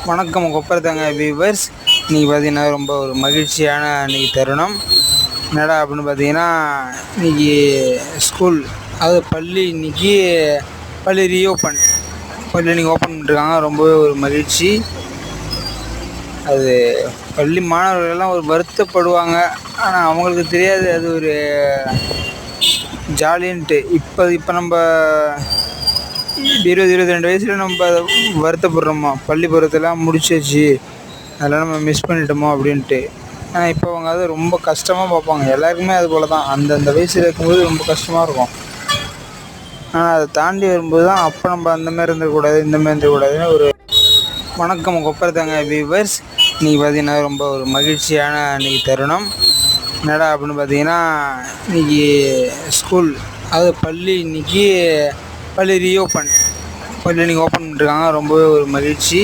வணக்கம் கொப்பரத்தாங்க வியூவர்ஸ். இன்றைக்கி பார்த்தீங்கன்னா ரொம்ப ஒரு மகிழ்ச்சியான இன்றைக்கி தருணம். என்னடா அப்படின்னு பார்த்தீங்கன்னா, இன்றைக்கி ஸ்கூல் அதாவது பள்ளி பள்ளி ரீஓப்பன் இன்றைக்கி ஓப்பன் பண்ணிருக்காங்க. ரொம்பவே ஒரு மகிழ்ச்சி. அது பள்ளி மாணவர்கள்லாம் ஒரு வருத்தப்படுவாங்க, ஆனால் அவங்களுக்கு தெரியாது அது ஒரு ஜாலின்ட்டு. இப்போ நம்ம 22 வயசில் நம்ம வருத்தப்படுறோமா, பள்ளி பருவத்தெல்லாம் முடிச்சாச்சு, அதெல்லாம் நம்ம மிஸ் பண்ணிட்டோமோ அப்படின்ட்டு. ஆனால் இப்போ அவங்க அதை ரொம்ப கஷ்டமாக பார்ப்பாங்க. எல்லாருக்குமே அது போல் தான். அந்தந்த வயசில் இருக்கும்போது ரொம்ப கஷ்டமாக இருக்கும். ஆனால் அதை தாண்டி வரும்போது தான் அப்போ நம்ம அந்தமாதிரி இருந்துக்கூடாது, இந்தமாதிரி இருந்துக்கூடாதுன்னு ஒரு வணக்கம் கொப்பரத்தாங்க வியூவர்ஸ். இன்றைக்கி பார்த்தீங்கன்னா ரொம்ப ஒரு மகிழ்ச்சியான இன்றைக்கி தருணம். என்னடா அப்படின்னு பார்த்தீங்கன்னா, இன்றைக்கி ஸ்கூல் அதாவது பள்ளி ரீஓப்பன் இன்றைக்கி ஓப்பன் பண்ணிருக்காங்க. ரொம்பவே ஒரு மகிழ்ச்சி.